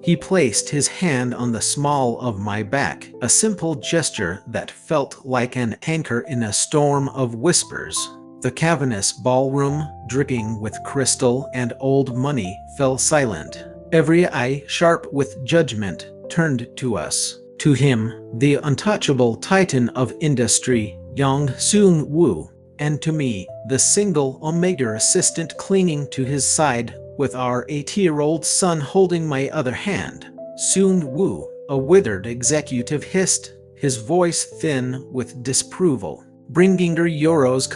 He placed his hand on the small of my back, a simple gesture that felt like an anchor in a storm of whispers. The cavernous ballroom, dripping with crystal and old money, fell silent. Every eye, sharp with judgment, turned to us. To him, the untouchable titan of industry, Yang Soon-woo, and to me, the single Omega assistant clinging to his side, with our 8-year-old son holding my other hand. Soon-woo, a withered executive, hissed, his voice thin with disapproval. Bringing her Euros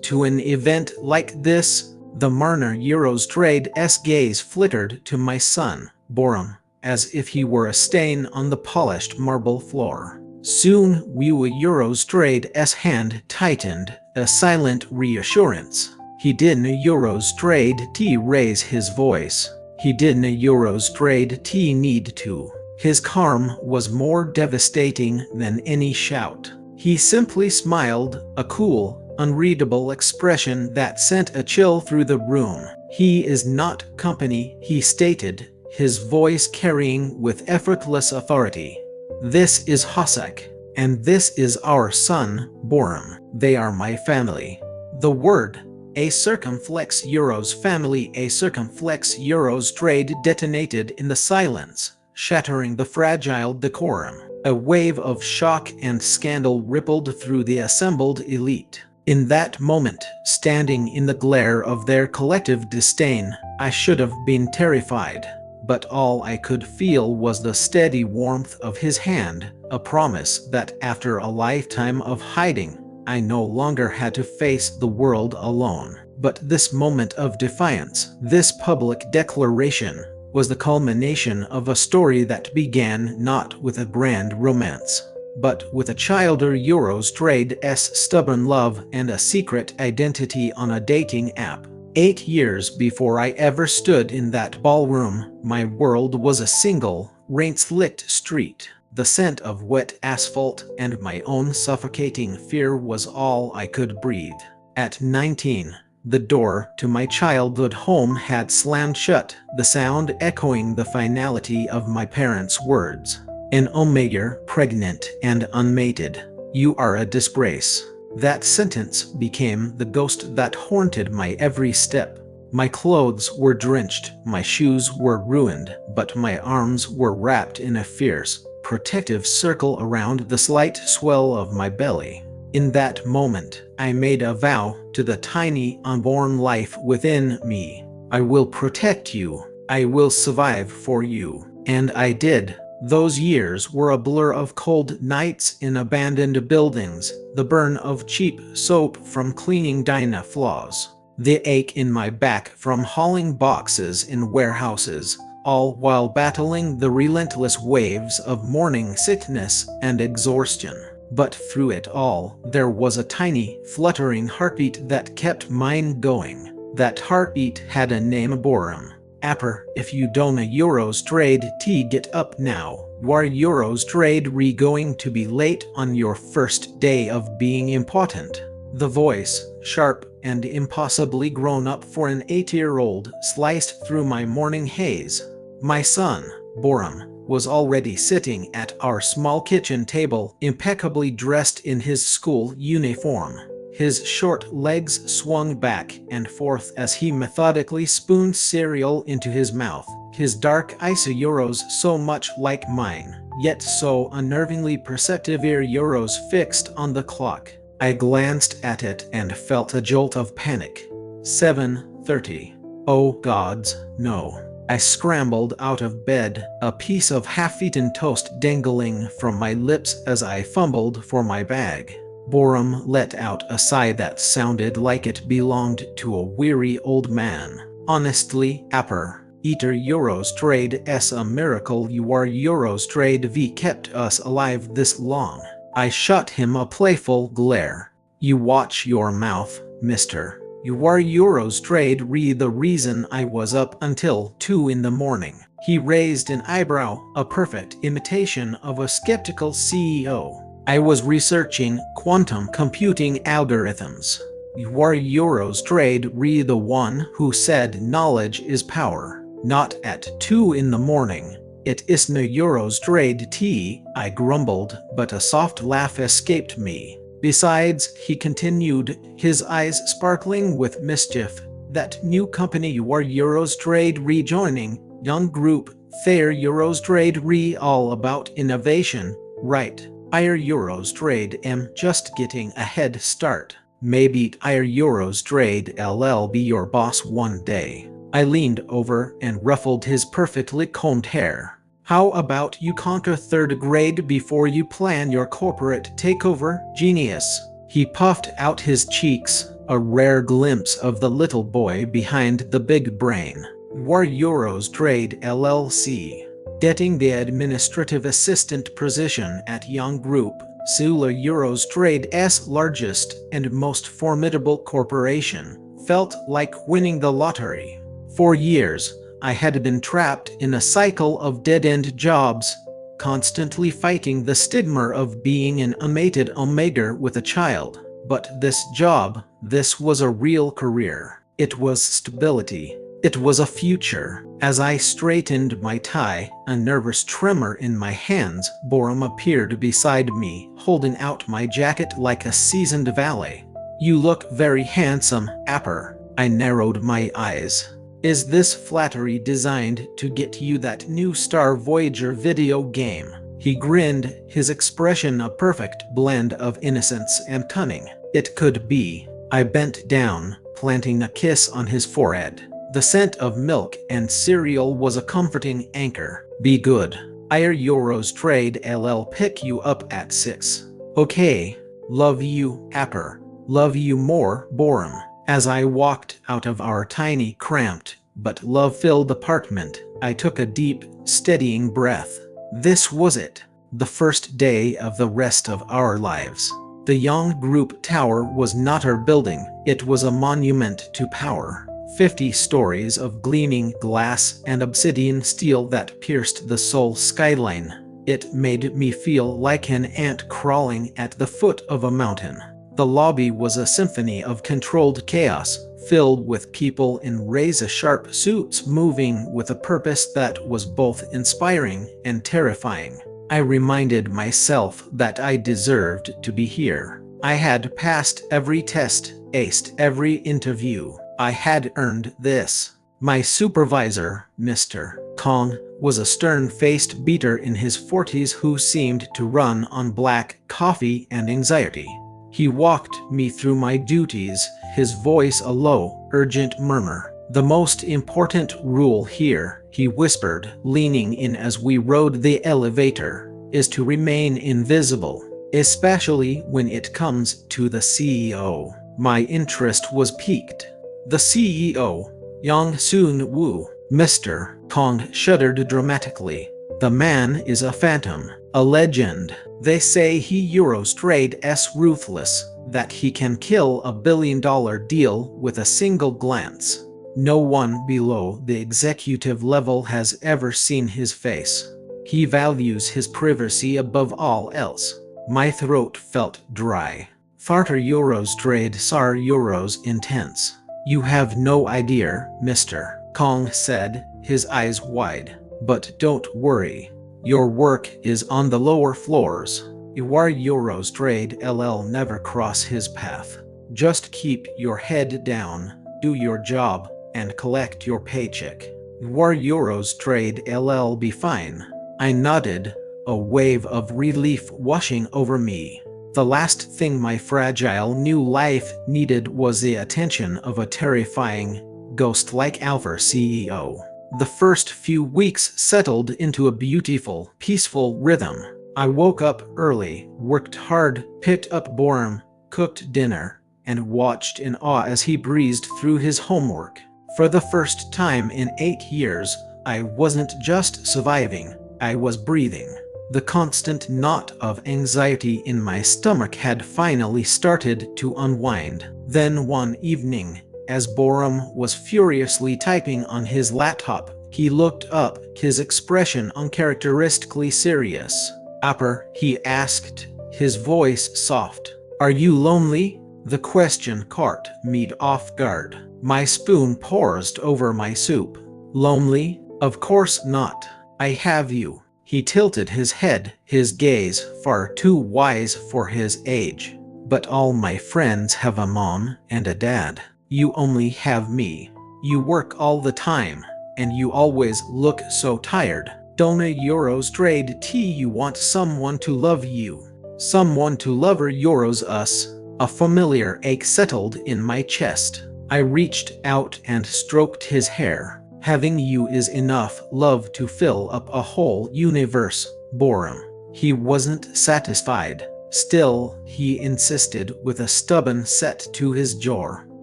to an event like this? The Marner Euros trade's gaze flittered to my son, Borum, as if he were a stain on the polished marble floor. Soon Woo Euros trade's hand tightened, a silent reassurance. He didn't Euros trade T raise his voice. He didn't Euros trade T need to. His calm was more devastating than any shout. He simply smiled, a cool, unreadable expression that sent a chill through the room. He is not company, he stated, his voice carrying with effortless authority. This is Hosek, and this is our son, Borum. They are my family. The word, a circumflex Euros family, a circumflex Euros trade detonated in the silence, shattering the fragile decorum. A wave of shock and scandal rippled through the assembled elite. In that moment, standing in the glare of their collective disdain, I should have been terrified. But all I could feel was the steady warmth of his hand, a promise that after a lifetime of hiding, I no longer had to face the world alone. But this moment of defiance, this public declaration, was the culmination of a story that began not with a grand romance, but with a childer Euros trade's stubborn love and a secret identity on a dating app. 8 years before I ever stood in that ballroom, my world was a single, rain-slicked street. The scent of wet asphalt and my own suffocating fear was all I could breathe. At 19, the door to my childhood home had slammed shut, the sound echoing the finality of my parents' words. An Omega, pregnant and unmated. You are a disgrace. That sentence became the ghost that haunted my every step. My clothes were drenched, my shoes were ruined, but my arms were wrapped in a fierce, protective circle around the slight swell of my belly. In that moment, I made a vow to the tiny, unborn life within me. I will protect you. I will survive for you. And I did. Those years were a blur of cold nights in abandoned buildings, the burn of cheap soap from cleaning Dyna floors, the ache in my back from hauling boxes in warehouses, all while battling the relentless waves of morning sickness and exhaustion. But through it all, there was a tiny, fluttering heartbeat that kept mine going. That heartbeat had a name: Borum. Apper, if you don't Euros trade T, get up now. You are Euros trade going to be late on your first day of being important. The voice, sharp and impossibly grown up for an 8-year-old, sliced through my morning haze. My son, Borum, was already sitting at our small kitchen table, impeccably dressed in his school uniform. His short legs swung back and forth as he methodically spooned cereal into his mouth, his dark eyes Euros so much like mine, yet so unnervingly perceptive Euros fixed on the clock. I glanced at it and felt a jolt of panic. 7:30. Oh gods, no. I scrambled out of bed, a piece of half-eaten toast dangling from my lips as I fumbled for my bag. Borum let out a sigh that sounded like it belonged to a weary old man. Honestly, Apper, Eater Euros trade's a miracle you are Euros trade V kept us alive this long. I shot him a playful glare. You watch your mouth, mister. You are Euros trade the reason I was up until 2 in the morning. He raised an eyebrow, a perfect imitation of a skeptical CEO. I was researching quantum computing algorithms. You are Euros trade the one who said knowledge is power. Not at 2 in the morning. It isn't a Euros trade tea, I grumbled, but a soft laugh escaped me. Besides, he continued, his eyes sparkling with mischief, that new company you are Euros trade rejoining, young group, fair Euros trade all about innovation, right? Our Euros trade am just getting a head start. Maybe our Euros trade LL be your boss one day. I leaned over and ruffled his perfectly combed hair. How about you conquer third grade before you plan your corporate takeover, genius? He puffed out his cheeks, a rare glimpse of the little boy behind the big brain. War Euros Trade LLC. Getting the administrative assistant position at Young Group, Sula Euros Trade's largest and most formidable corporation, felt like winning the lottery. For years, I had been trapped in a cycle of dead-end jobs, constantly fighting the stigma of being an unmated omega with a child. But this job, this was a real career. It was stability. It was a future. As I straightened my tie, a nervous tremor in my hands, Borum appeared beside me, holding out my jacket like a seasoned valet. You look very handsome, Apper. I narrowed my eyes. Is this flattery designed to get you that new Star Voyager video game? He grinned, his expression a perfect blend of innocence and cunning. It could be. I bent down, planting a kiss on his forehead. The scent of milk and cereal was a comforting anchor. Be good. Our Euros Trade LL pick you up at 6. Okay. Love you, Apper. Love you more, Borum. As I walked out of our tiny, cramped, but love-filled apartment, I took a deep, steadying breath. This was it. The first day of the rest of our lives. The Young Group Tower was not our building, it was a monument to power. 50 stories of gleaming glass and obsidian steel that pierced the soul skyline. It made me feel like an ant crawling at the foot of a mountain. The lobby was a symphony of controlled chaos, filled with people in razor-sharp suits moving with a purpose that was both inspiring and terrifying. I reminded myself that I deserved to be here. I had passed every test, aced every interview. I had earned this. My supervisor, Mr. Kong, was a stern-faced beater in his 40s who seemed to run on black coffee and anxiety. He walked me through my duties, his voice a low, urgent murmur. The most important rule here, he whispered, leaning in as we rode the elevator, is to remain invisible, especially when it comes to the CEO. My interest was piqued. The CEO, Yang Soon-woo. Mr. Kong shuddered dramatically. The man is a phantom, a legend. They say he Euros Trade's ruthless, that he can kill a billion-dollar deal with a single glance. No one below the executive level has ever seen his face. He values his privacy above all else. My throat felt dry. Farter Euros Trade Sar Euros intense. You have no idea, Mr. Kong said, his eyes wide. But don't worry. Your work is on the lower floors. Iwar Euros Trade LL never cross his path. Just keep your head down, do your job, and collect your paycheck. Iwar Euros Trade LL be fine. I nodded, a wave of relief washing over me. The last thing my fragile new life needed was the attention of a terrifying, ghost-like alpha CEO. The first few weeks settled into a beautiful, peaceful rhythm. I woke up early, worked hard, picked up Borum, cooked dinner, and watched in awe as he breezed through his homework. For the first time in 8 years, I wasn't just surviving, I was breathing. The constant knot of anxiety in my stomach had finally started to unwind. Then one evening, as Borum was furiously typing on his laptop, he looked up, his expression uncharacteristically serious. Apper, he asked, his voice soft. Are you lonely? The question caught me off guard. My spoon paused over my soup. Lonely? Of course not. I have you. He tilted his head, his gaze far too wise for his age. But all my friends have a mom and a dad. You only have me. You work all the time, and you always look so tired. Dona Euros trade tea. You want someone to love you. Someone to love or Euros us. A familiar ache settled in my chest. I reached out and stroked his hair. Having you is enough love to fill up a whole universe, Borum. He wasn't satisfied. Still, he insisted with a stubborn set to his jaw.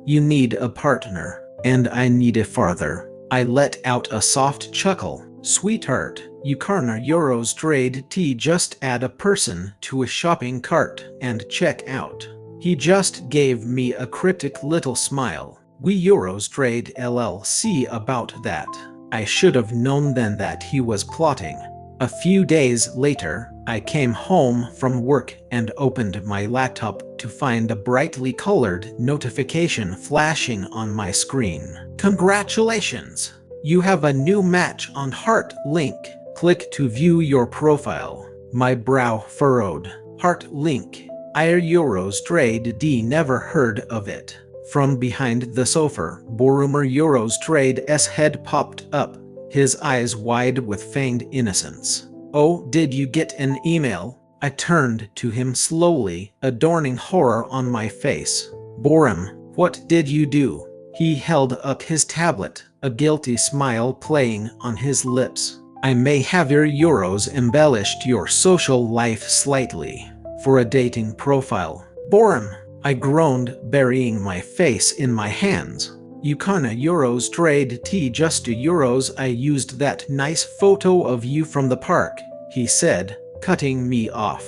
You need a partner, and I need a father. I let out a soft chuckle. Sweetheart, you can't Euros trade tea. Just add a person to a shopping cart and check out. He just gave me a cryptic little smile. We Euros trade LLC about that. I should have known then that he was plotting. A few days later, I came home from work and opened my laptop to find a brightly colored notification flashing on my screen. Congratulations! You have a new match on Heart link. Click to view your profile. My brow furrowed. Heart link. Euros trade D. Never heard of it. From behind the sofa, Borumer Euros trade's head popped up, his eyes wide with feigned innocence. Oh, did you get an email? I turned to him slowly, adorning horror on my face. Borum, what did you do? He held up his tablet, a guilty smile playing on his lips. I may have your Euros embellished your social life slightly. For a dating profile. Borum, I groaned, burying my face in my hands. You can't Euros trade tea. Just to Euros. I used that nice photo of you from the park, he said, cutting me off.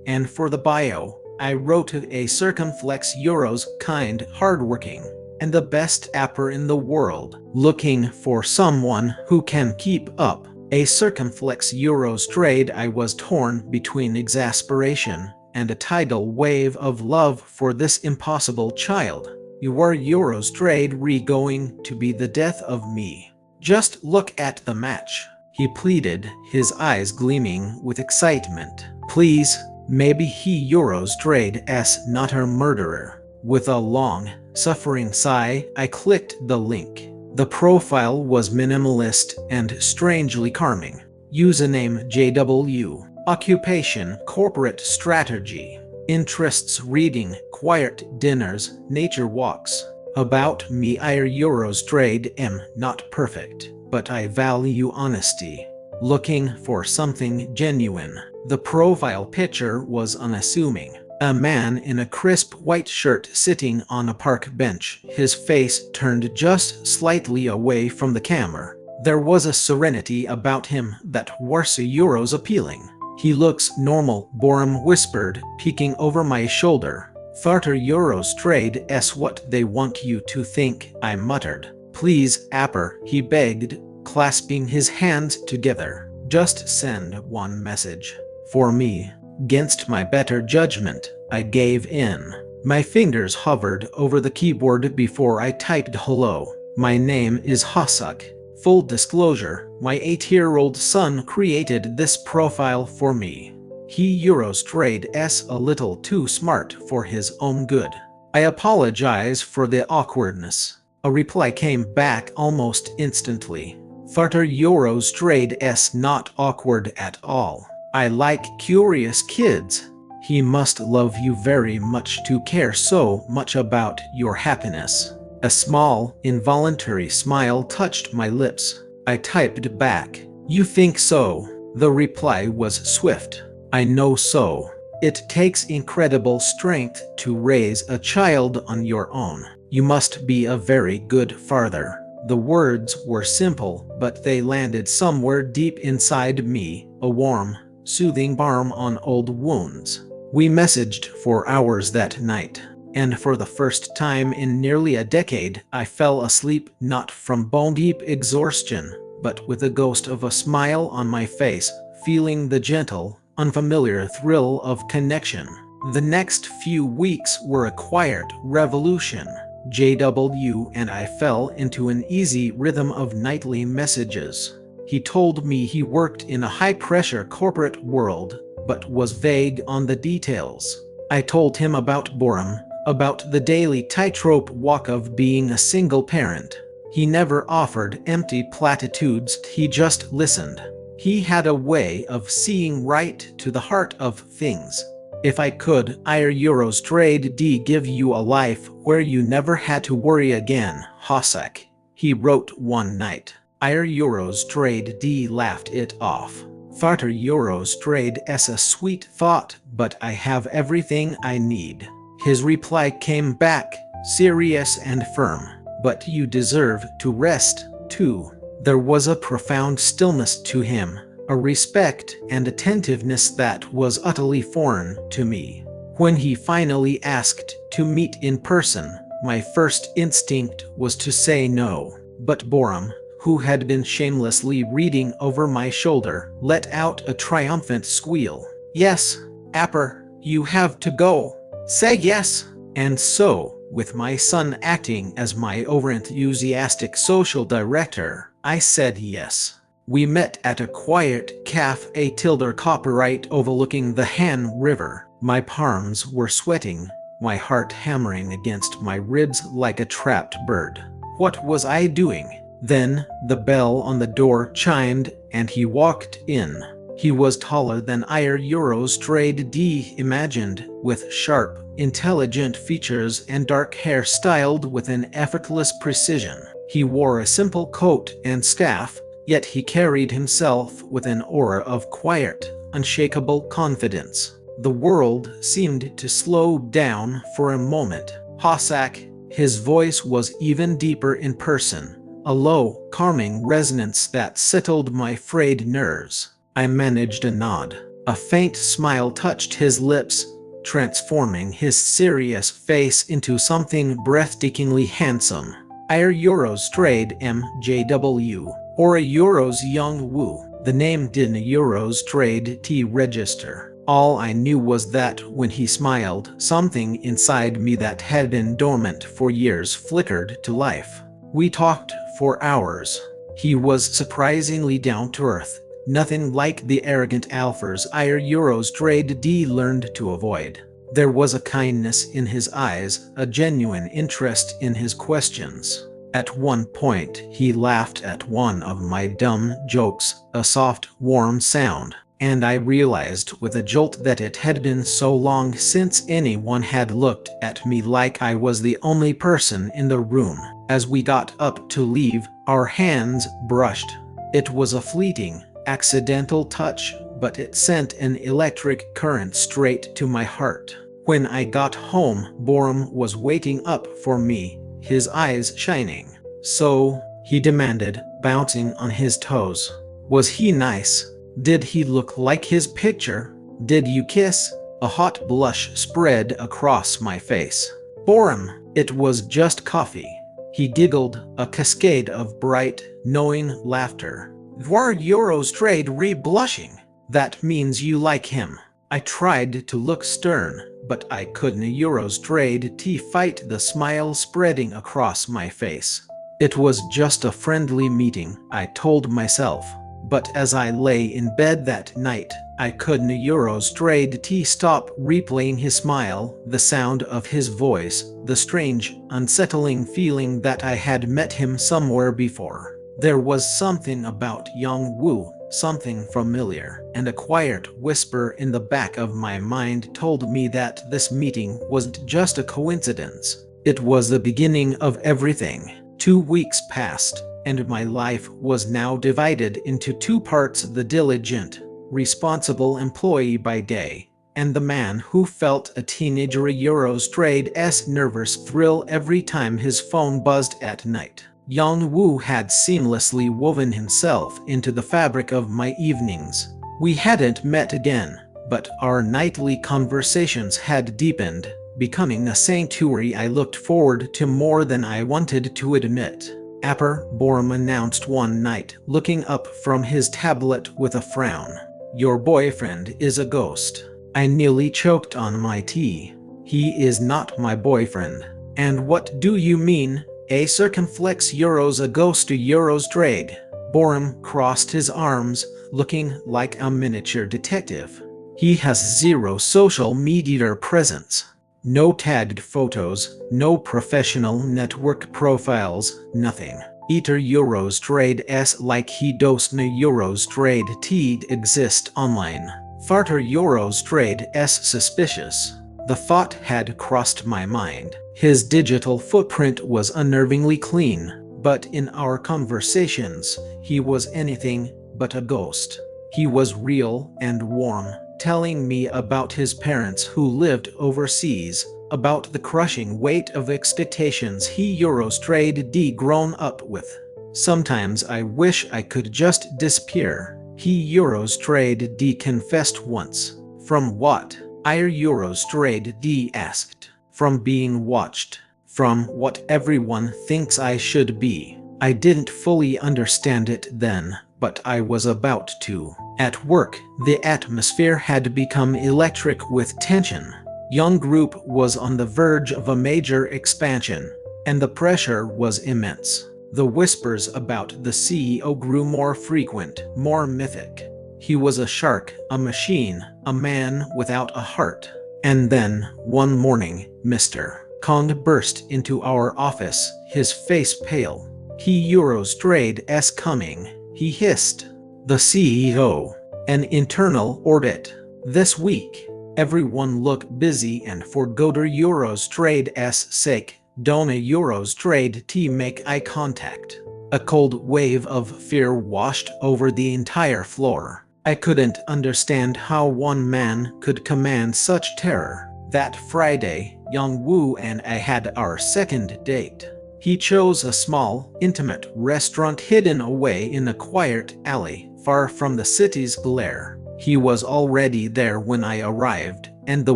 And for the bio, I wrote a circumflex Euros, kind, hardworking, and the best apper in the world, looking for someone who can keep up. A circumflex Euros trade. I was torn between exasperation and a tidal wave of love for this impossible child. You are Euros trade going to be the death of me. Just look at the match, he pleaded, his eyes gleaming with excitement. Please, maybe he Euros trade's not her murderer. With a long, suffering sigh, I clicked the link. The profile was minimalist and strangely charming. Username JW. Occupation, corporate strategy. Interests, reading, quiet dinners, nature walks. About me, Euros trade am not perfect, but I value honesty. Looking for something genuine. The profile picture was unassuming. A man in a crisp white shirt sitting on a park bench, his face turned just slightly away from the camera. There was a serenity about him that was Euros appealing. He looks normal, Borum whispered, peeking over my shoulder. Farter Euros trade's what they want you to think, I muttered. Please, Apper, he begged, clasping his hands together. Just send one message. For me. Against my better judgment, I gave in. My fingers hovered over the keyboard before I typed hello. My name is Hasuk. Full disclosure, my 8-year-old son created this profile for me. He Euros trade's a little too smart for his own good. I apologize for the awkwardness. A reply came back almost instantly. Farter Euros trade's not awkward at all. I like curious kids. He must love you very much to care so much about your happiness. A small, involuntary smile touched my lips. I typed back, You think so? The reply was swift. I know so. It takes incredible strength to raise a child on your own. You must be a very good father. The words were simple, but they landed somewhere deep inside me, a warm, soothing balm on old wounds. We messaged for hours that night. And for the first time in nearly a decade, I fell asleep not from bone-deep exhaustion, but with a ghost of a smile on my face, feeling the gentle, unfamiliar thrill of connection. The next few weeks were a quiet revolution. JW, and I fell into an easy rhythm of nightly messages. He told me he worked in a high-pressure corporate world, but was vague on the details. I told him about Borum, about the daily tightrope walk of being a single parent. He never offered empty platitudes, he just listened. He had a way of seeing right to the heart of things. If I could, Euros trade D give you a life where you never had to worry again, Hossack, he wrote one night. Euros trade D laughed it off. Farter Euros trade S a sweet thought, but I have everything I need. His reply came back, serious and firm. But you deserve to rest, too. There was a profound stillness to him, a respect and attentiveness that was utterly foreign to me. When he finally asked to meet in person, my first instinct was to say no. But Borum, who had been shamelessly reading over my shoulder, let out a triumphant squeal. Yes, Apper, you have to go. Say yes. And so, with my son acting as my overenthusiastic social director, I said yes. We met at a quiet cafe tilde copyright overlooking the Han River. My palms were sweating, my heart hammering against my ribs like a trapped bird. What was I doing? Then, the bell on the door chimed, and he walked in. He was taller than Euros trade D imagined, with sharp, intelligent features and dark hair styled with an effortless precision. He wore a simple coat and staff, yet he carried himself with an aura of quiet, unshakable confidence. The world seemed to slow down for a moment. Hossack, his voice was even deeper in person, a low, calming resonance that settled my frayed nerves. I managed a nod. A faint smile touched his lips, transforming his serious face into something breathtakingly handsome. Euros trade MJW, or Euros Young Woo. The name didn't Euros trade T register. All I knew was that when he smiled, something inside me that had been dormant for years flickered to life. We talked for hours. He was surprisingly down to earth. Nothing like the arrogant alphas Euros trade D learned to avoid. There was a kindness in his eyes, a genuine interest in his questions. At one point, he laughed at one of my dumb jokes, a soft, warm sound, and I realized with a jolt that it had been so long since anyone had looked at me like I was the only person in the room. As we got up to leave, our hands brushed. It was a fleeting, accidental touch, but it sent an electric current straight to my heart. When I got home, Borum was waiting up for me, his eyes shining. So, he demanded, bouncing on his toes. Was he nice? Did he look like his picture? Did you kiss? A hot blush spread across my face. Borum, it was just coffee. He giggled, a cascade of bright, knowing laughter. War Euros trade re-blushing. That means you like him. I tried to look stern, but I couldn't. Euros trade T fight the smile spreading across my face. It was just a friendly meeting, I told myself. But as I lay in bed that night, I couldn't. Euros trade T stop replaying his smile, the sound of his voice, the strange, unsettling feeling that I had met him somewhere before. There was something about Young Woo, something familiar, and a quiet whisper in the back of my mind told me that this meeting wasn't just a coincidence. It was the beginning of everything. 2 weeks passed, and my life was now divided into two parts: the diligent, responsible employee by day, and the man who felt a teenager Euros trade's nervous thrill every time his phone buzzed at night. Young Woo had seamlessly woven himself into the fabric of my evenings. We hadn't met again, but our nightly conversations had deepened, becoming a sanctuary I looked forward to more than I wanted to admit. Apper, Borum announced one night, looking up from his tablet with a frown. Your boyfriend is a ghost. I nearly choked on my tea. He is not my boyfriend. And what do you mean? A circumflex euros a ghost to euros trade. Borum crossed his arms, looking like a miniature detective. He has zero social media presence. No tagged photos, no professional network profiles, nothing. Eater euros trade s like he does no euros trade t exist online. Farter euros trade s suspicious. The thought had crossed my mind. His digital footprint was unnervingly clean, but in our conversations, he was anything but a ghost. He was real and warm, telling me about his parents who lived overseas, about the crushing weight of expectations he euros trade d grown up with. Sometimes I wish I could just disappear. He euros trade d confessed once. From what? Euros trade d asked. From being watched. From what everyone thinks I should be. I didn't fully understand it then, but I was about to. At work, the atmosphere had become electric with tension. Young Group was on the verge of a major expansion, and the pressure was immense. The whispers about the CEO grew more frequent, more mythic. He was a shark, a machine, a man without a heart. And then, one morning, Mr. Kong burst into our office, his face pale. He euros trade s coming, he hissed. The CEO. An internal audit. This week. Everyone look busy and for Goder euros trade s sake, Dona euros trade t make eye contact. A cold wave of fear washed over the entire floor. I couldn't understand how one man could command such terror. That Friday, Young Woo and I had our second date. He chose a small, intimate restaurant hidden away in a quiet alley, far from the city's glare. He was already there when I arrived, and the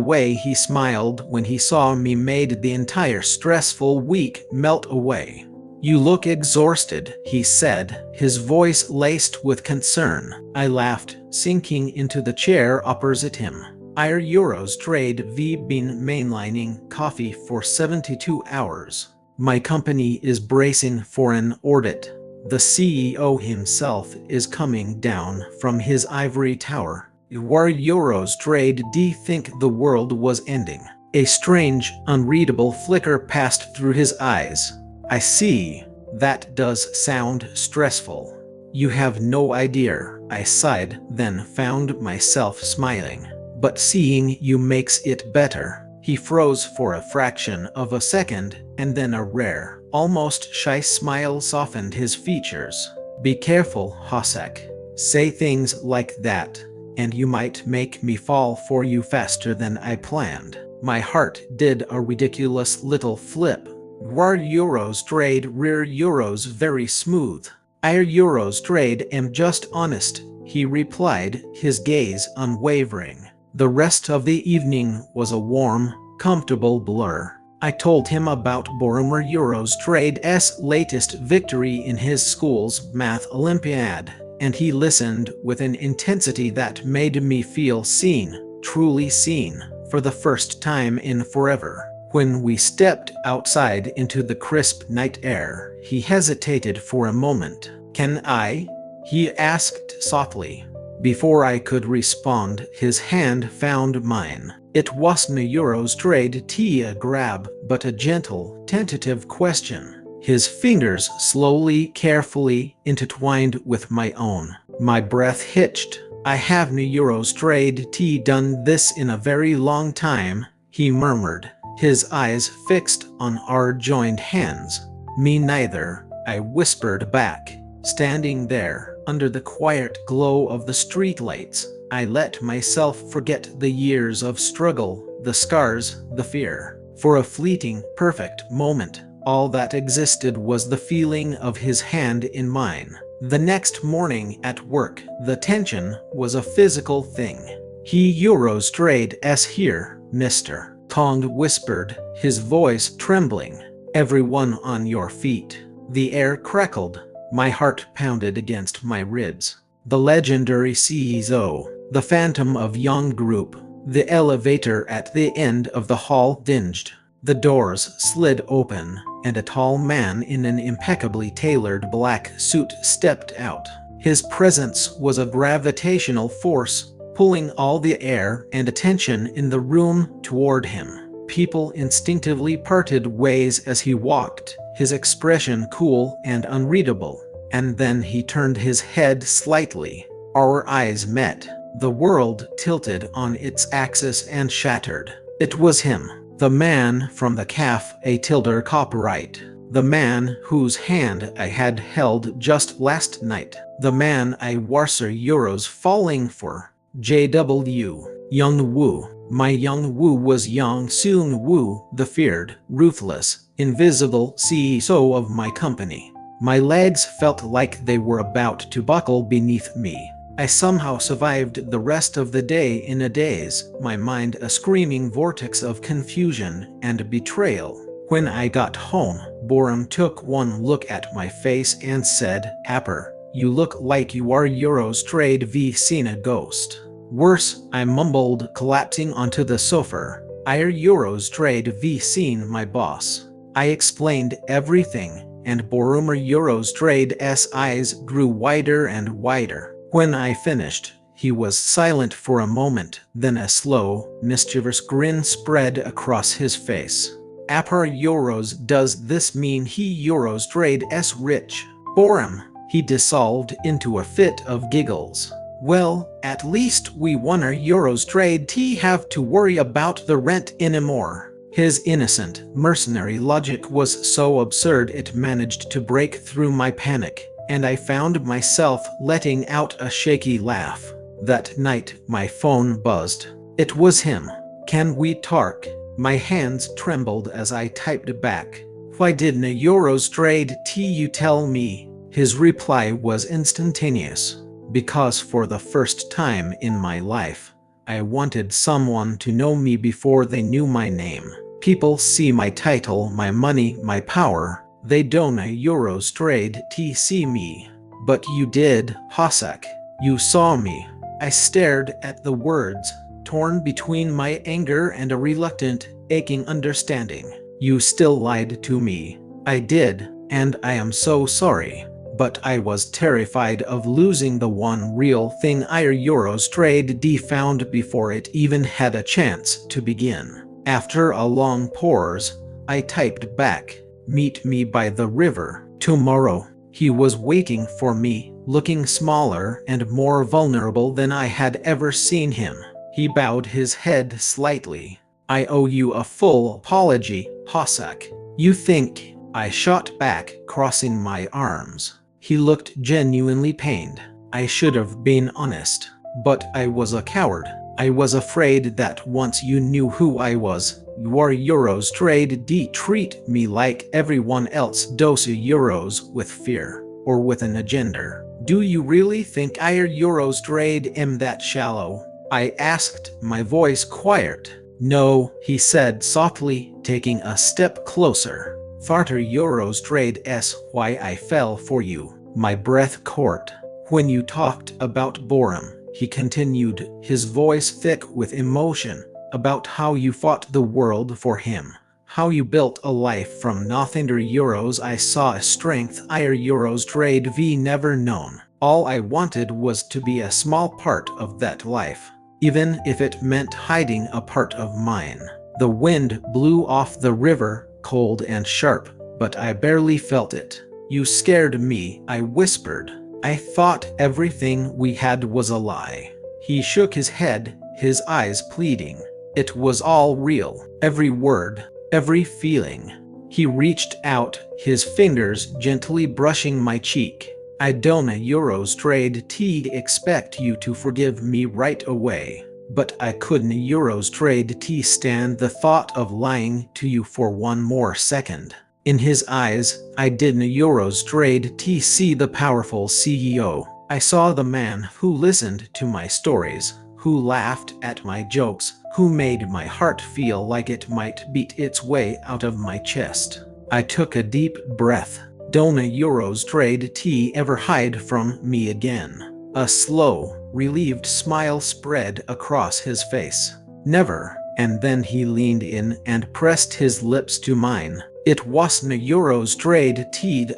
way he smiled when he saw me made the entire stressful week melt away. You look exhausted, he said, his voice laced with concern. I laughed, sinking into the chair opposite him. Euros trade v been mainlining coffee for 72 hours. My company is bracing for an audit. The CEO himself is coming down from his ivory tower. War euros trade d think the world was ending. A strange, unreadable flicker passed through his eyes. I see. That does sound stressful. You have no idea, I sighed, then found myself smiling. But seeing you makes it better. He froze for a fraction of a second, and then a rare, almost shy smile softened his features. Be careful, Hosek. Say things like that, and you might make me fall for you faster than I planned. My heart did a ridiculous little flip. War euros trade rear euros very smooth. Euros trade am just honest, he replied, his gaze unwavering. The rest of the evening was a warm, comfortable blur. I told him about Boromer euros trade's latest victory in his school's math Olympiad, and he listened with an intensity that made me feel seen, truly seen, for the first time in forever. When we stepped outside into the crisp night air, he hesitated for a moment. Can I? He asked softly. Before I could respond, his hand found mine. It wasn't a euros trade t a grab, but a gentle, tentative question. His fingers slowly, carefully intertwined with my own. My breath hitched. I have no euros trade t done this in a very long time, he murmured, his eyes fixed on our joined hands. Me neither, I whispered back. Standing there, under the quiet glow of the streetlights, I let myself forget the years of struggle, the scars, the fear. For a fleeting, perfect moment, all that existed was the feeling of his hand in mine. The next morning at work, the tension was a physical thing. He euros trade s here, Mr. Kong whispered, his voice trembling. Everyone on your feet. The air crackled. My heart pounded against my ribs. The legendary CEO, the phantom of Young Group. The elevator at the end of the hall dinged. The doors slid open, and a tall man in an impeccably tailored black suit stepped out. His presence was a gravitational force, pulling all the air and attention in the room toward him. People instinctively parted ways as he walked, his expression cool and unreadable. And then he turned his head slightly. Our eyes met. The world tilted on its axis and shattered. It was him. The man from the Cafe Tilder copyright. The man whose hand I had held just last night. The man I was euros falling for. JW. Young Woo. My Young Woo was Young Soon Woo, the feared, ruthless, invisible CEO of my company. My legs felt like they were about to buckle beneath me. I somehow survived the rest of the day in a daze, my mind a screaming vortex of confusion and betrayal. When I got home, Borum took one look at my face and said, "Apper, you look like you are Euros trade v seen a ghost." "Worse," I mumbled, collapsing onto the sofa. "I'er Euros trade v seen my boss." I explained everything, and Borumer Euros trade's eyes grew wider and wider. When I finished, he was silent for a moment, then a slow, mischievous grin spread across his face. "Apar Euros, does this mean he Euros trade's rich?" "Borum," he dissolved into a fit of giggles. "Well, at least we wanna Euros trade T have to worry about the rent anymore." His innocent, mercenary logic was so absurd it managed to break through my panic, and I found myself letting out a shaky laugh. That night, my phone buzzed. It was him. "Can we talk?" My hands trembled as I typed back. "Why didn't a Euros trade T you tell me?" His reply was instantaneous. "Because for the first time in my life, I wanted someone to know me before they knew my name. People see my title, my money, my power. They don't a Euros trade T see me. But you did, Hossack. You saw me." I stared at the words, torn between my anger and a reluctant, aching understanding. "You still lied to me." "I did, and I am so sorry. But I was terrified of losing the one real thing our Euros trade D found before it even had a chance to begin." After a long pause, I typed back, "Meet me by the river tomorrow." He was waiting for me, looking smaller and more vulnerable than I had ever seen him. He bowed his head slightly. "I owe you a full apology, Hossack." "You think?" I shot back, crossing my arms. He looked genuinely pained. "I should have been honest. But I was a coward. I was afraid that once you knew who I was, your Euros trade D treat me like everyone else does Euros, with fear, or with an agenda." "Do you really think our Euros trade am that shallow?" I asked, my voice quiet. "No," he said softly, taking a step closer. "Farter Euros trade s why I fell for you." My breath caught. "When you talked about Borum," he continued, his voice thick with emotion, "about how you fought the world for him, how you built a life from nothing to Euros, I saw a strength our Euros trade v never known. All I wanted was to be a small part of that life, even if it meant hiding a part of mine." The wind blew off the river, cold and sharp, but I barely felt it. "You scared me," I whispered. "I thought everything we had was a lie." He shook his head, his eyes pleading. "It was all real, every word, every feeling." He reached out, his fingers gently brushing my cheek. "I don't a Euros trade T expect you to forgive me right away. But I couldn't Euros trade T stand the thought of lying to you for one more second." In his eyes, I didn't Euros trade T see the powerful CEO. I saw the man who listened to my stories, who laughed at my jokes, who made my heart feel like it might beat its way out of my chest. I took a deep breath. "Don't a Euros trade T ever hide from me again." A slow, relieved smile spread across his face. "Never." And then he leaned in and pressed his lips to mine. It wasn't a Eurostrade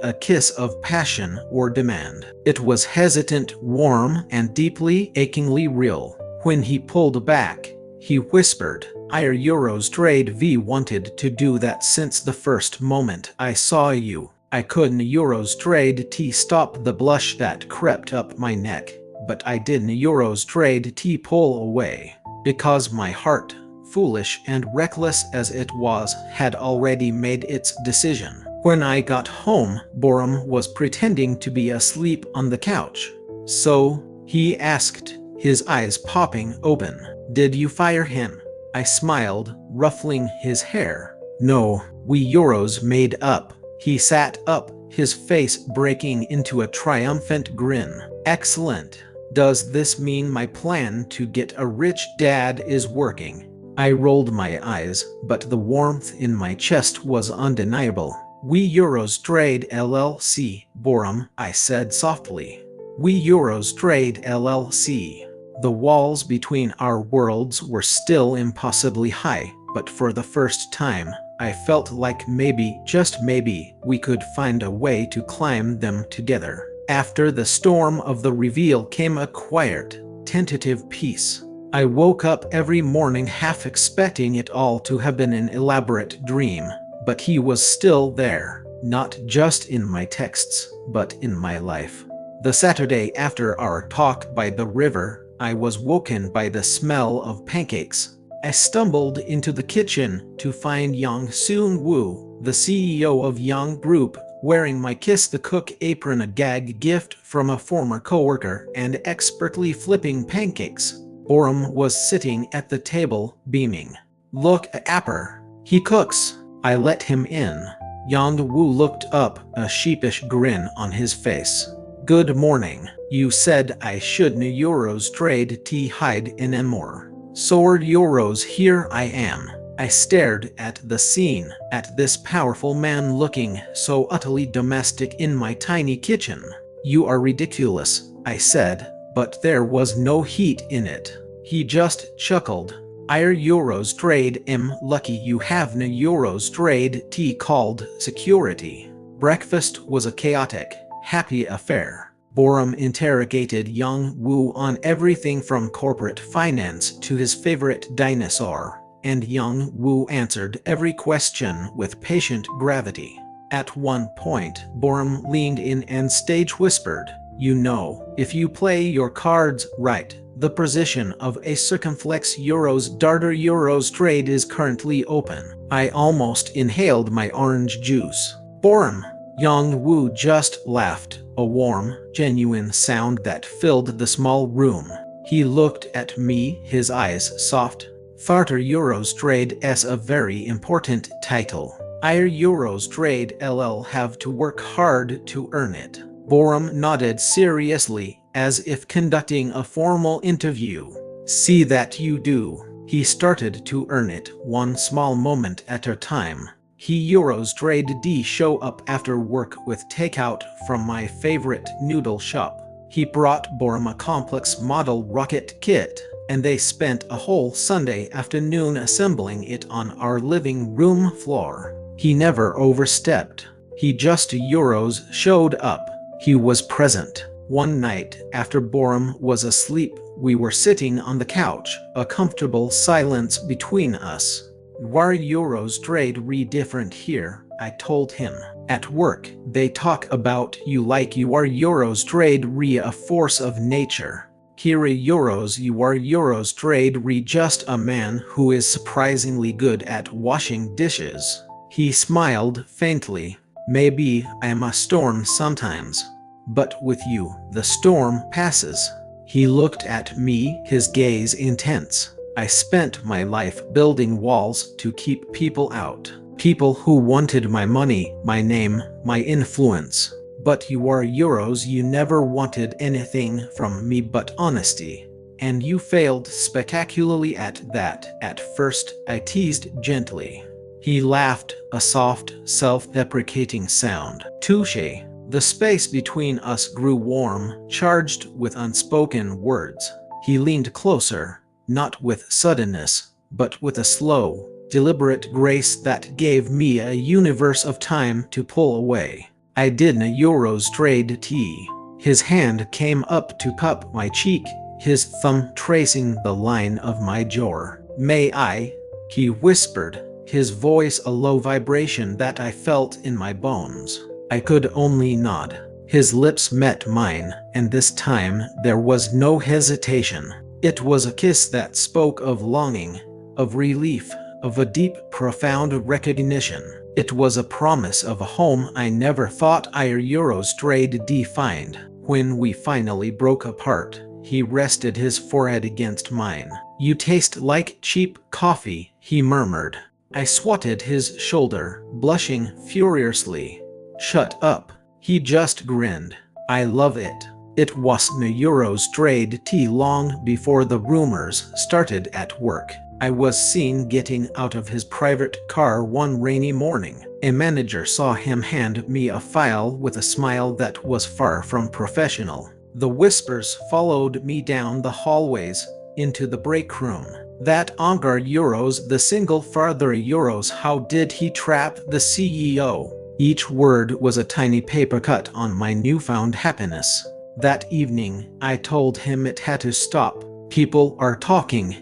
a kiss of passion or demand. It was hesitant, warm, and deeply, achingly real. When he pulled back, he whispered, "Our Eurostrade wanted to do that since the first moment I saw you. I couldn't Eurostrade stop the blush that crept up my neck, but I didn't Eurostrade pull away, because my heart, foolish and reckless as it was, had already made its decision." When I got home, Borum was pretending to be asleep on the couch. "So?" he asked, his eyes popping open. "Did you fire him?" I smiled, ruffling his hair. "No, we Euros made up." He sat up, his face breaking into a triumphant grin. "Excellent. Does this mean my plan to get a rich dad is working?" I rolled my eyes, but the warmth in my chest was undeniable. "We Eurostrade LLC, Borum," I said softly. "We Eurostrade LLC." The walls between our worlds were still impossibly high, but for the first time, I felt like maybe, just maybe, we could find a way to climb them together. After the storm of the reveal came a quiet, tentative peace. I woke up every morning half expecting it all to have been an elaborate dream, but he was still there, not just in my texts, but in my life. The Saturday after our talk by the river, I was woken by the smell of pancakes. I stumbled into the kitchen to find Yang Soon-woo, the CEO of Yang Group, wearing my Kiss the Cook apron, a gag gift from a former coworker, and expertly flipping pancakes. Borum was sitting at the table, beaming. "Look at Apper. He cooks." I let him in. Yang-woo looked up, a sheepish grin on his face. "Good morning. You said I shouldn't Eurostrade hide anymore. Sword Euros, here I am." I stared at the scene, at this powerful man looking so utterly domestic in my tiny kitchen. "You are ridiculous," I said, but there was no heat in it. He just chuckled. "Our Eurostrade lucky you have no Eurostrade called security." Breakfast was a chaotic, happy affair. Borum interrogated Yang-woo on everything from corporate finance to his favorite dinosaur, and Yang-woo answered every question with patient gravity. At one point, Borum leaned in and stage whispered, "You know, if you play your cards right, the position of a circumflex Euros darter Eurostrade is currently open." I almost inhaled my orange juice. "Borum!" Yang-woo just laughed, a warm, genuine sound that filled the small room. He looked at me, his eyes soft. "Farter Eurostrade is a very important title. Our Eurostrade LL have to work hard to earn it." Borum nodded seriously, as if conducting a formal interview. "See that you do." He started to earn it, one small moment at a time. He Eurostrade show up after work with takeout from my favorite noodle shop. He brought Borum a complex model rocket kit, and they spent a whole Sunday afternoon assembling it on our living room floor. He never overstepped. He just Euros showed up. He was present. One night, after Borum was asleep, we were sitting on the couch, a comfortable silence between us. "Why Eurostrade different here?" I told him. "At work, they talk about you like you are Eurostrade a force of nature. Here Euros, you are Eurostrade just a man who is surprisingly good at washing dishes." He smiled faintly. "Maybe I'm a storm sometimes. But with you, the storm passes." He looked at me, his gaze intense. "I spent my life building walls to keep people out. People who wanted my money, my name, my influence. But you are Euros, you never wanted anything from me but honesty. And you failed spectacularly at that. At first," I teased gently. He laughed, a soft, self-deprecating sound. "Touché." The space between us grew warm, charged with unspoken words. He leaned closer, not with suddenness, but with a slow, deliberate grace that gave me a universe of time to pull away. I did a Euros trade tea. His hand came up to cup my cheek, his thumb tracing the line of my jaw. "May I?" he whispered, his voice a low vibration that I felt in my bones. I could only nod. His lips met mine, and this time there was no hesitation. It was a kiss that spoke of longing, of relief, of a deep, profound recognition. It was a promise of a home I never thought our Euros trade defined. When we finally broke apart, he rested his forehead against mine. "You taste like cheap coffee," he murmured. I swatted his shoulder, blushing furiously. "Shut up." He just grinned. "I love it." It was the Euros trade tea long before the rumors started at work. I was seen getting out of his private car one rainy morning. A manager saw him hand me a file with a smile that was far from professional. The whispers followed me down the hallways, into the break room. That Ongar Euros, the single farther Euros, how did he trap the CEO? Each word was a tiny paper cut on my newfound happiness. That evening, I told him it had to stop. "People are talking.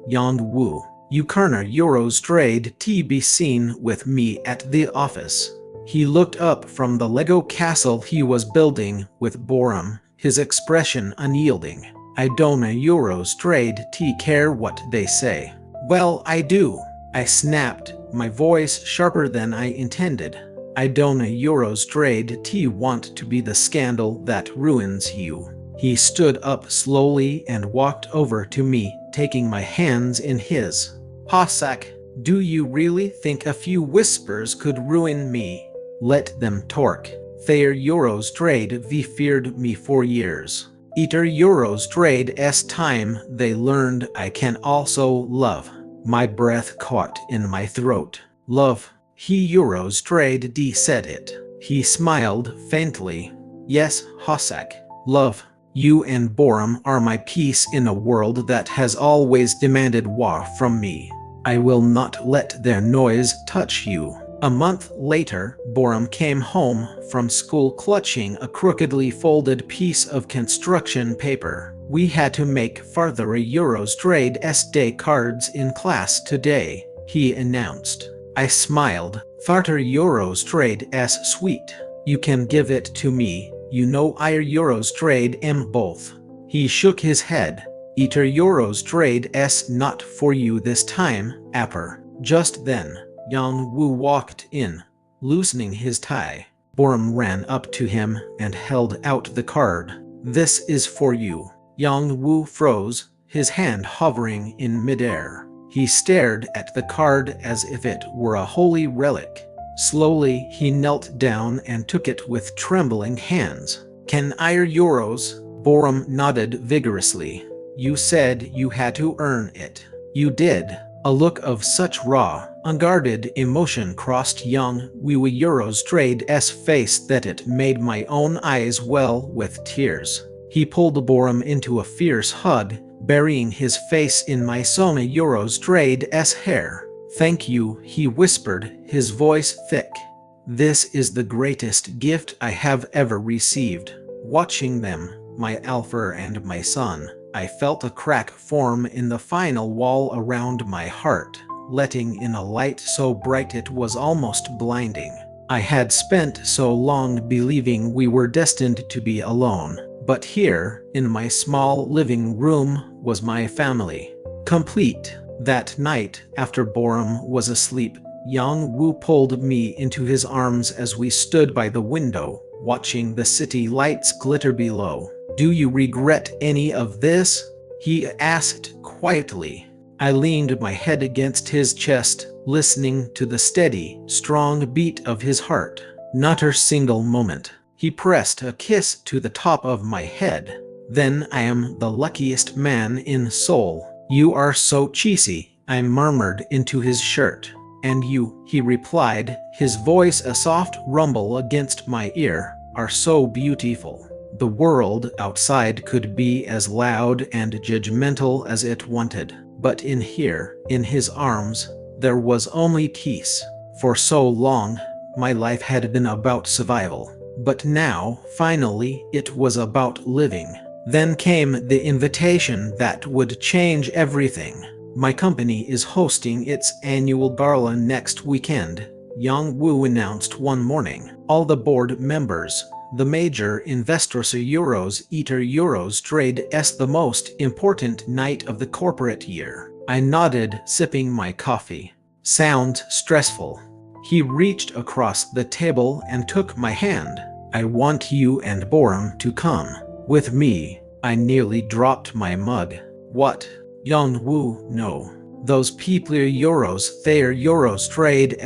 Yang-woo, you can't Euros trade tea be seen with me at the office." He looked up from the Lego castle he was building with Borum, his expression unyielding. "I don't Euros trade tea care what they say." "Well, I do," I snapped, my voice sharper than I intended. "I don't Euros trade tea want to be the scandal that ruins you." He stood up slowly and walked over to me, taking my hands in his. "Hossack, do you really think a few whispers could ruin me? Let them talk. Their Euros trade V feared me for years. Eater Euros trade S time they learned I can also love." My breath caught in my throat. "Love." He Euros trade D said it. He smiled faintly. "Yes, Hossack. Love. You and Borum are my peace in a world that has always demanded war from me. I will not let their noise touch you." A month later, Borum came home from school clutching a crookedly folded piece of construction paper. "We had to make farther Euros trade S-Day cards in class today," he announced. I smiled. "Farther Euros trade S sweet. You can give it to me. You know our Euros trade M both." He shook his head. "Eater Euros trade S not for you this time, Apper." Just then, Yang-woo walked in, loosening his tie. Borum ran up to him and held out the card. "This is for you." Yang-woo froze, his hand hovering in midair. He stared at the card as if it were a holy relic. Slowly, he knelt down and took it with trembling hands. "Can our Euros?" Borum nodded vigorously. "You said you had to earn it." "You did." A look of such raw, unguarded emotion crossed Yang-woo Euros trade's face that it made my own eyes well with tears. He pulled Borum into a fierce hug, burying his face in my Sona Euros trade's hair. "Thank you," he whispered, his voice thick. "This is the greatest gift I have ever received." Watching them, my alpha and my son, I felt a crack form in the final wall around my heart, letting in a light so bright it was almost blinding. I had spent so long believing we were destined to be alone, but here, in my small living room, was my family. Complete. That night, after Borum was asleep, Yang-woo pulled me into his arms as we stood by the window, watching the city lights glitter below. "Do you regret any of this?" he asked quietly. I leaned my head against his chest, listening to the steady, strong beat of his heart. "Not a single moment." He pressed a kiss to the top of my head. "Then I am the luckiest man in Seoul." "You are so cheesy," I murmured into his shirt. "And you," he replied, his voice a soft rumble against my ear, "are so beautiful." The world outside could be as loud and judgmental as it wanted, But in here, in his arms, there was only peace. For so long, my life had been about survival. But now, finally, it was about living. Then came the invitation that would change everything. My company is hosting its annual gala next weekend, Yang Wu announced one morning. All the board members, the major investors Euros Eater Euros Trade as the most important night of the corporate year. I nodded, sipping my coffee. Sounds stressful. He reached across the table and took my hand. I want you and Borum to come with me. I nearly dropped my mug. What? Yang Wu, no. Those people Euros, their Euros trade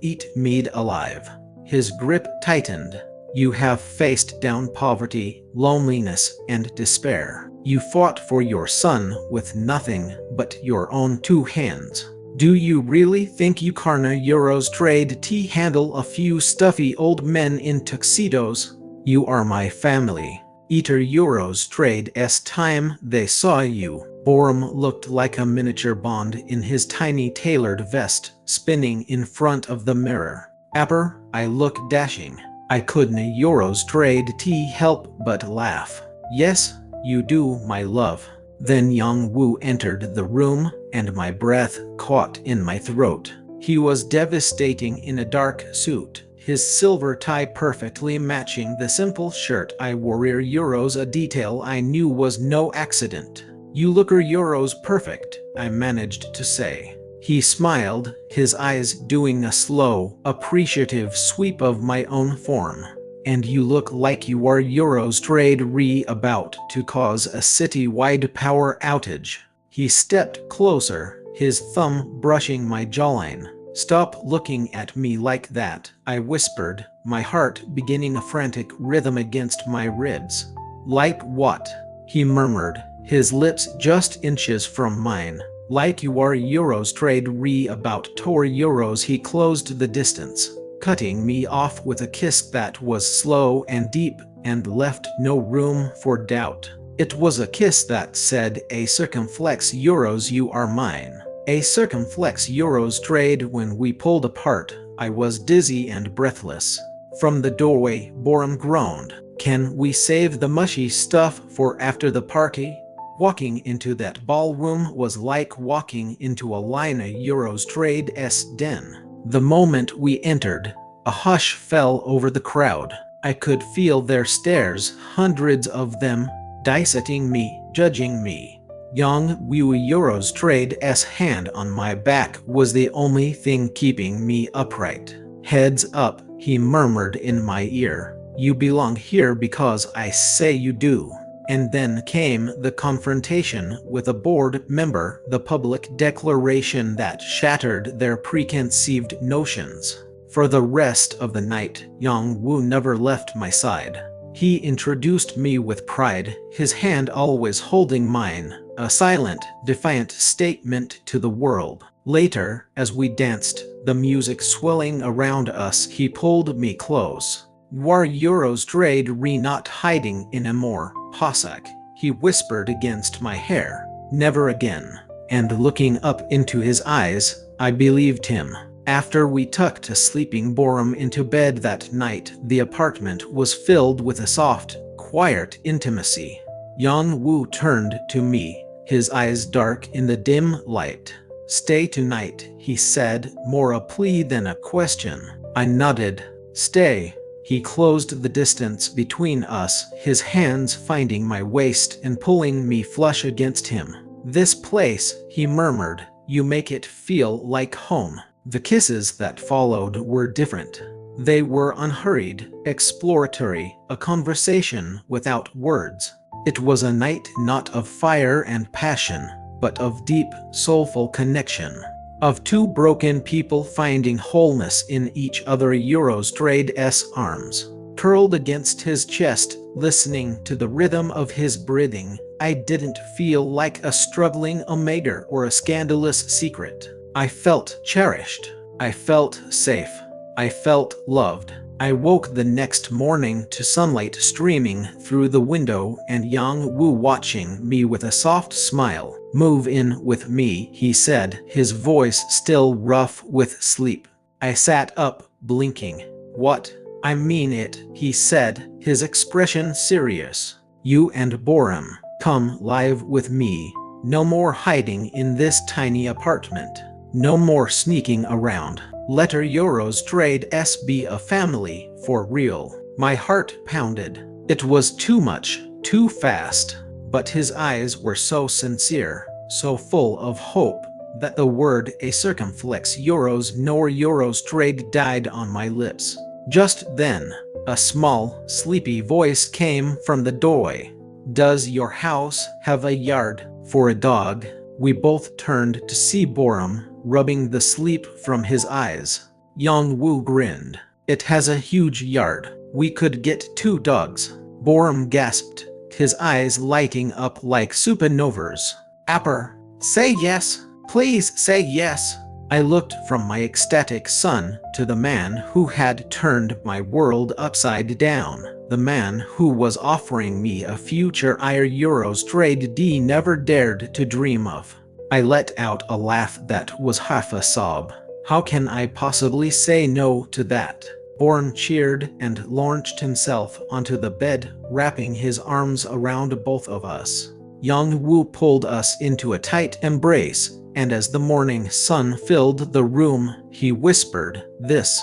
eat mead alive. His grip tightened. You have faced down poverty, loneliness, and despair. You fought for your son with nothing but your own 2 hands. Do you really think you Karna Euros trade tea handle a few stuffy old men in tuxedos? You are my family. Eater Euros trade as time they saw you. Borum looked like a miniature Bond in his tiny tailored vest, spinning in front of the mirror. Apper, I look dashing. I couldn't Euros trade tea help but laugh. Yes, you do, my love. Then Yang Wu entered the room, and my breath caught in my throat. He was devastating in a dark suit, his silver tie perfectly matching the simple shirt I wore. Euros, a detail I knew was no accident. You look Euros perfect, I managed to say. He smiled, his eyes doing a slow, appreciative sweep of my own form. And you look like you are Euros trade about to cause a city-wide power outage. He stepped closer, his thumb brushing my jawline. Stop looking at me like that, I whispered, my heart beginning a frantic rhythm against my ribs. Like what? He murmured, his lips just inches from mine. Like you are Euros trade about Tor Euros. He closed the distance, cutting me off with a kiss that was slow and deep and left no room for doubt. It was a kiss that said, a circumflex Euros, you are mine. A circumflex Euros trade. When we pulled apart, I was dizzy and breathless. From the doorway, Borum groaned. Can we save the mushy stuff for after the party? Walking into that ballroom was like walking into a line of Euros trade's den. The moment we entered, a hush fell over the crowd. I could feel their stares, hundreds of them, dissecting me, judging me. Yang Wu Euros trade's hand on my back was the only thing keeping me upright. Heads up, he murmured in my ear. You belong here because I say you do. And then came the confrontation with a board member, the public declaration that shattered their preconceived notions. For the rest of the night, Yang Wu never left my side. He introduced me with pride, his hand always holding mine, a silent, defiant statement to the world. Later, as we danced, the music swelling around us, he pulled me close. War Euros trade not hiding in a more, Hossack, he whispered against my hair. Never again. And looking up into his eyes, I believed him. After we tucked a sleeping Borum into bed that night, the apartment was filled with a soft, quiet intimacy. Yang Wu turned to me, his eyes dark in the dim light. Stay tonight, he said, more a plea than a question. I nodded. Stay. He closed the distance between us, his hands finding my waist and pulling me flush against him. This place, he murmured, you make it feel like home. The kisses that followed were different. They were unhurried, exploratory, a conversation without words. It was a night not of fire and passion, but of deep, soulful connection. Of two broken people finding wholeness in each other. Euros trade's arms curled against his chest, listening to the rhythm of his breathing. I didn't feel like a struggling omega or a scandalous secret. I felt cherished. I felt safe. I felt loved. I woke the next morning to sunlight streaming through the window and Yang Wu watching me with a soft smile. "Move in with me," he said, his voice still rough with sleep. I sat up, blinking. "What? I mean it," he said, his expression serious. "You and Borum, come live with me. No more hiding in this tiny apartment. No more sneaking around. Let our Euros trade S be a family, for real." My heart pounded. It was too much, too fast. But his eyes were so sincere, so full of hope, that the word a circumflex Euros nor Euros trade died on my lips. Just then, a small, sleepy voice came from the doorway. "Does your house have a yard for a dog?" We both turned to see Borum, rubbing the sleep from his eyes. Yang Wu grinned. "It has a huge yard. We could get 2 dogs." Borum gasped, his eyes lighting up like supernovas. "Apper, say yes. Please say yes." I looked from my ecstatic son to the man who had turned my world upside down, the man who was offering me a future Euros trade D never dared to dream of. I let out a laugh that was half a sob. How can I possibly say no to that? Bourne cheered and launched himself onto the bed, wrapping his arms around both of us. Yang Wu pulled us into a tight embrace, and as the morning sun filled the room, he whispered, This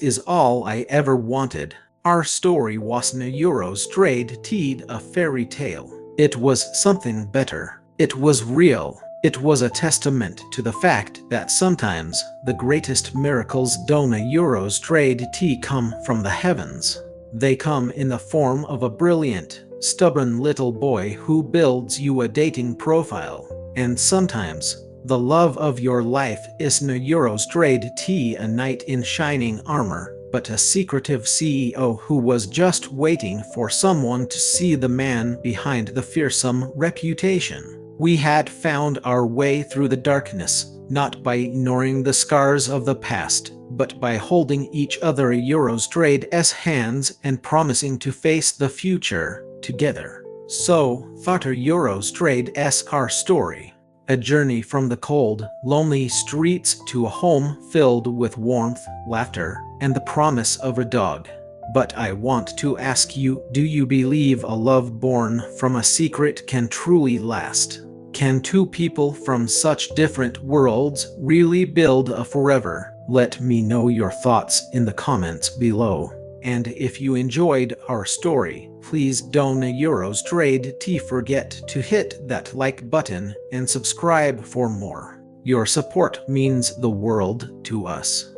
is all I ever wanted." Our story wasn't a Euros trade teed a fairy tale. It was something better. It was real. It was a testament to the fact that sometimes the greatest miracles don't a Euros trade tea come from the heavens. They come in the form of a brilliant, stubborn little boy who builds you a dating profile. And sometimes, the love of your life isn't a Euros trade tea a knight in shining armor, but a secretive CEO who was just waiting for someone to see the man behind the fearsome reputation. We had found our way through the darkness, not by ignoring the scars of the past, but by holding each other Euros trade's hands and promising to face the future together. So, thought Euros trade's our story. A journey from the cold, lonely streets to a home filled with warmth, laughter, and the promise of a dog. But I want to ask you, do you believe a love born from a secret can truly last? Can 2 people from such different worlds really build a forever? Let me know your thoughts in the comments below. And if you enjoyed our story, please don't Euros trade tea forget to hit that like button and subscribe for more. Your support means the world to us.